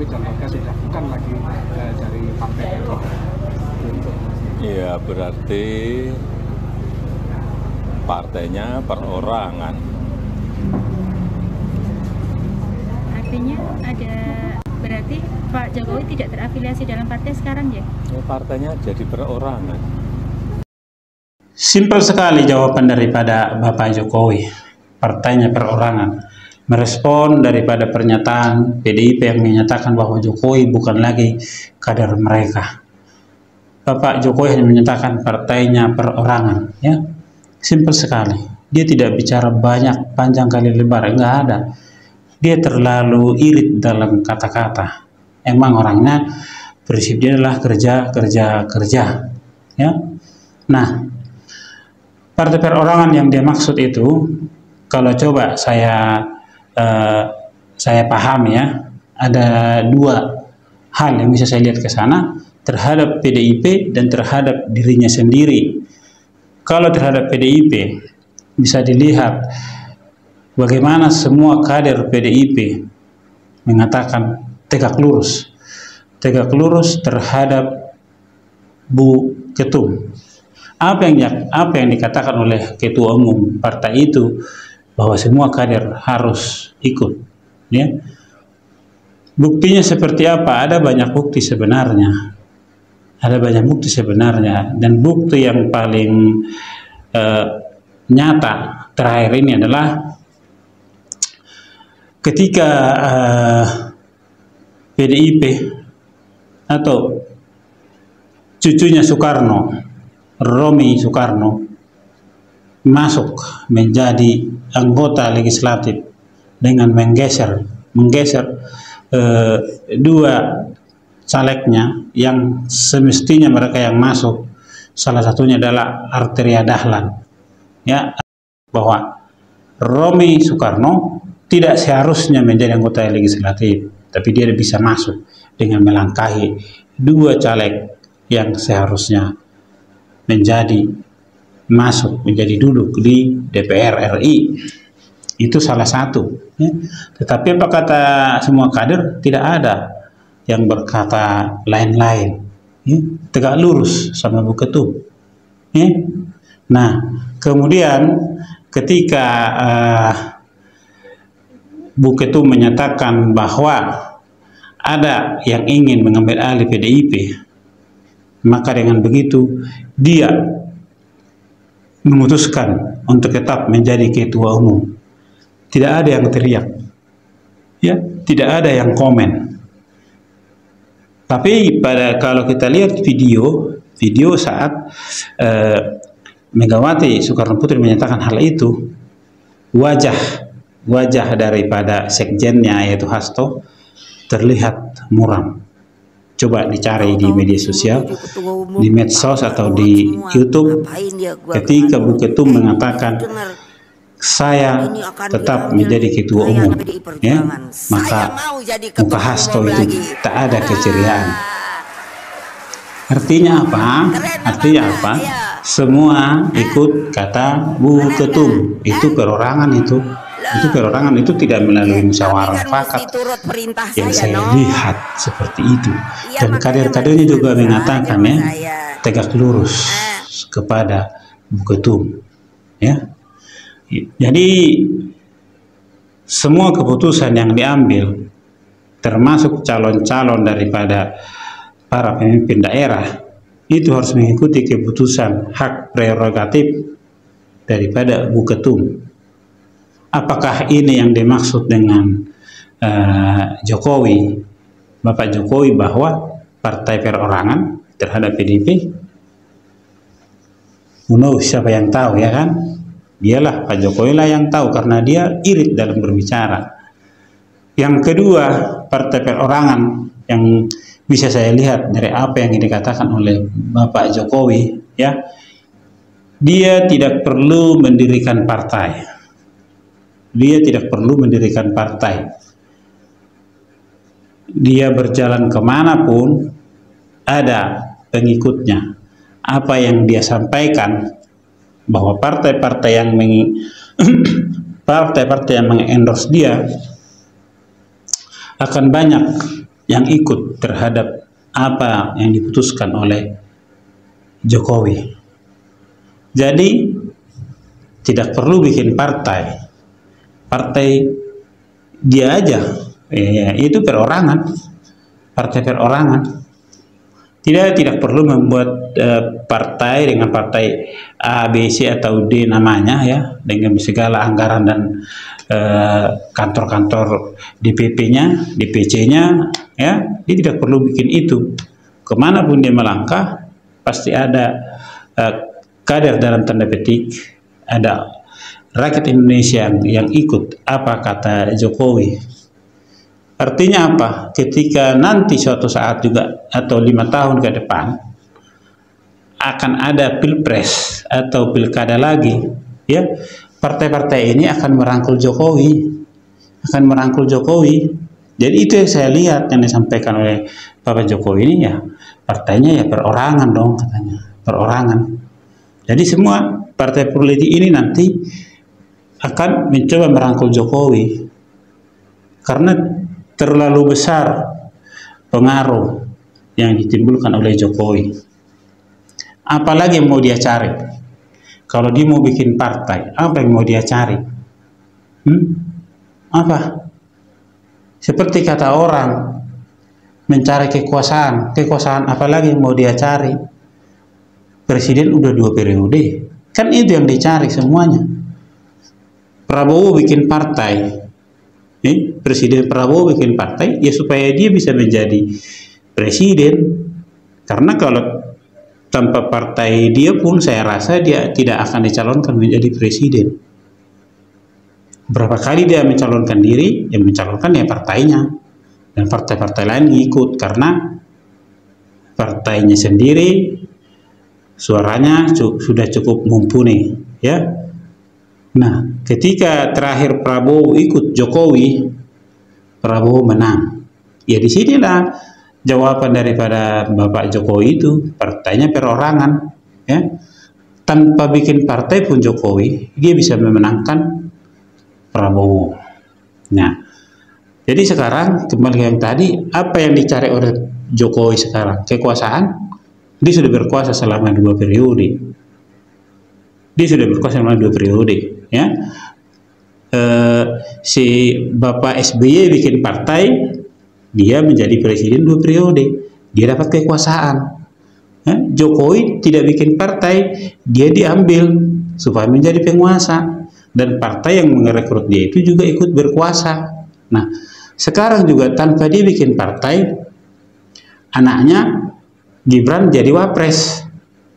Jokowi contohnya sudah bukan lagi dari partai itu. Iya, berarti partainya perorangan. Artinya ada, berarti Pak Jokowi tidak terafiliasi dalam partai sekarang ya? Partainya jadi perorangan. Simpel sekali jawaban daripada Bapak Jokowi. Partainya perorangan. Merespon daripada pernyataan PDIP yang menyatakan bahwa Jokowi bukan lagi kader mereka. Bapak Jokowi hanya menyatakan partainya perorangan, ya. Simpel sekali. Dia tidak bicara banyak, panjang kali lebar, enggak ada. Dia terlalu irit dalam kata-kata. Emang orangnya prinsip dia adalah kerja, ya. Nah, partai perorangan yang dia maksud itu, kalau coba saya paham ya, ada dua hal yang bisa saya lihat ke sana terhadap PDIP dan terhadap dirinya sendiri. Kalau terhadap PDIP bisa dilihat bagaimana semua kader PDIP mengatakan tegak lurus terhadap Bu Ketum. Apa yang dikatakan oleh ketua umum partai itu bahwa semua kader harus ikut, ya. Buktinya seperti apa? Ada banyak bukti sebenarnya. Dan bukti yang paling nyata terakhir ini adalah ketika PDIP atau cucunya Soekarno, Romi Soekarno, masuk menjadi anggota legislatif dengan menggeser dua calegnya yang semestinya mereka yang masuk, salah satunya adalah Arteria Dahlan, ya, bahwa Romi Soekarno tidak seharusnya menjadi anggota legislatif, tapi dia bisa masuk dengan melangkahi dua caleg yang seharusnya menjadi duduk di DPR RI. Itu salah satu, ya. Tetapi apa kata semua kader? Tidak ada yang berkata lain-lain, ya. Tegak lurus sama Bu Ketum, ya. Nah, kemudian ketika Bu Ketum menyatakan bahwa ada yang ingin mengambil alih PDIP, maka dengan begitu dia memutuskan untuk tetap menjadi ketua umum. Tidak ada yang teriak, ya, tidak ada yang komen. Tapi kalau kita lihat video saat Megawati Soekarno Putri menyatakan hal itu, wajah daripada sekjennya yaitu Hasto terlihat muram. Coba dicari di media sosial, di medsos atau di YouTube, ketika Bu Ketum mengatakan saya tetap menjadi ketua umum, ya, maka muka Hasto itu tak ada keceriaan. Artinya apa? Semua ikut kata Bu Ketum. Itu perorangan itu tidak melalui musyawarah mufakat. Yang saya lihat seperti itu. Dan kader-kadernya juga mengatakan, ya, tegak lurus kepada Bu Ketum, ya. Jadi semua keputusan yang diambil, termasuk calon-calon daripada para pemimpin daerah, itu harus mengikuti keputusan hak prerogatif daripada Bu Ketum. Apakah ini yang dimaksud dengan Jokowi, Bapak Jokowi, bahwa partai perorangan terhadap PDIP? Siapa yang tahu, ya kan? Dialah, Pak Jokowi lah yang tahu, karena dia irit dalam berbicara. Yang kedua, partai perorangan yang bisa saya lihat dari apa yang dikatakan oleh Bapak Jokowi, ya, dia tidak perlu mendirikan partai. Dia berjalan kemanapun ada pengikutnya. Apa yang dia sampaikan, bahwa partai-partai yang mengendorse dia akan banyak yang ikut terhadap apa yang diputuskan oleh Jokowi. Jadi tidak perlu bikin partai dia aja, itu perorangan, partai perorangan. Tidak perlu membuat partai dengan partai A, B, C atau D namanya ya, dengan segala anggaran dan kantor-kantor DPP-nya, DPC-nya ya. Dia tidak perlu bikin itu. Kemanapun dia melangkah pasti ada kader dalam tanda petik, ada rakyat Indonesia yang ikut apa kata Jokowi. Artinya apa? Ketika nanti suatu saat juga atau 5 tahun ke depan akan ada pilpres atau pilkada lagi, ya, partai-partai ini akan merangkul Jokowi, Jadi itu yang saya lihat yang disampaikan oleh Bapak Jokowi ini, ya partainya ya perorangan dong katanya, perorangan. Jadi semua partai politik ini nanti akan mencoba merangkul Jokowi karena terlalu besar pengaruh yang ditimbulkan oleh Jokowi. Apalagi yang mau dia cari? Kalau dia mau bikin partai, apa yang mau dia cari? Apa? Seperti kata orang, mencari kekuasaan. Kekuasaan apalagi yang mau dia cari? Presiden udah 2 periode. Kan itu yang dicari semuanya. Prabowo bikin partai. Presiden Prabowo bikin partai ya supaya dia bisa menjadi presiden, karena kalau tanpa partai dia pun saya rasa dia tidak akan dicalonkan menjadi presiden. Berapa kali dia mencalonkan diri, yang mencalonkan ya partainya, dan partai-partai lain ikut karena partainya sendiri suaranya sudah cukup mumpuni ya. Nah, ketika terakhir Prabowo ikut Jokowi, Prabowo menang. Ya disinilah jawaban daripada Bapak Jokowi itu, partainya perorangan. Ya, tanpa bikin partai pun Jokowi, dia bisa memenangkan Prabowo. Nah, jadi sekarang kembali yang tadi, apa yang dicari oleh Jokowi sekarang? Kekuasaan. Dia sudah berkuasa selama 2 periode. Ya, si Bapak SBY bikin partai, dia menjadi presiden 2 periode, dia dapat kekuasaan. Ya, Jokowi tidak bikin partai, dia diambil supaya menjadi penguasa, dan partai yang merekrut dia itu juga ikut berkuasa. Nah, sekarang juga tanpa dia bikin partai, anaknya Gibran jadi wapres.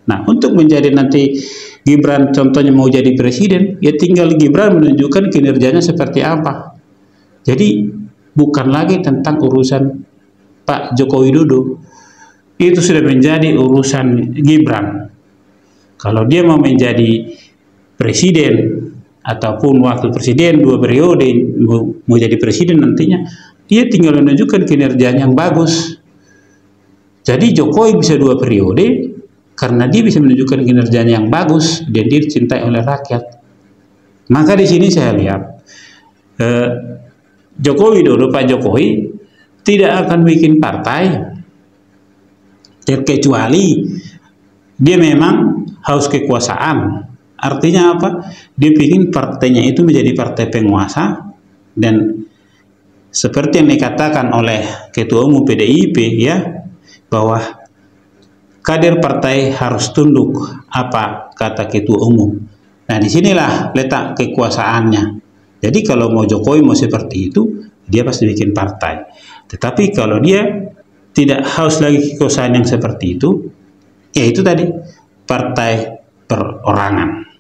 Nah, untuk menjadi nanti Gibran contohnya mau jadi presiden, ya tinggal Gibran menunjukkan kinerjanya seperti apa. Jadi bukan lagi tentang urusan Pak Joko Widodo, itu sudah menjadi urusan Gibran. Kalau dia mau menjadi presiden ataupun wakil presiden 2 periode, mau jadi presiden nantinya, dia tinggal menunjukkan kinerjanya yang bagus. Jadi Jokowi bisa 2 periode karena dia bisa menunjukkan kinerjanya yang bagus dan dia dicintai oleh rakyat. Maka di sini saya lihat Jokowi dulu, Pak Jokowi tidak akan bikin partai terkecuali dia memang haus kekuasaan. Artinya apa? Dia bikin partainya itu menjadi partai penguasa, dan seperti yang dikatakan oleh Ketua Umum PDIP ya, bahwa kader partai harus tunduk apa kata Ketua Umum. Nah, disinilah letak kekuasaannya. Jadi kalau mau Jokowi mau seperti itu, dia pasti bikin partai. Tetapi kalau dia tidak haus lagi kekuasaan yang seperti itu, ya itu tadi, partai perorangan.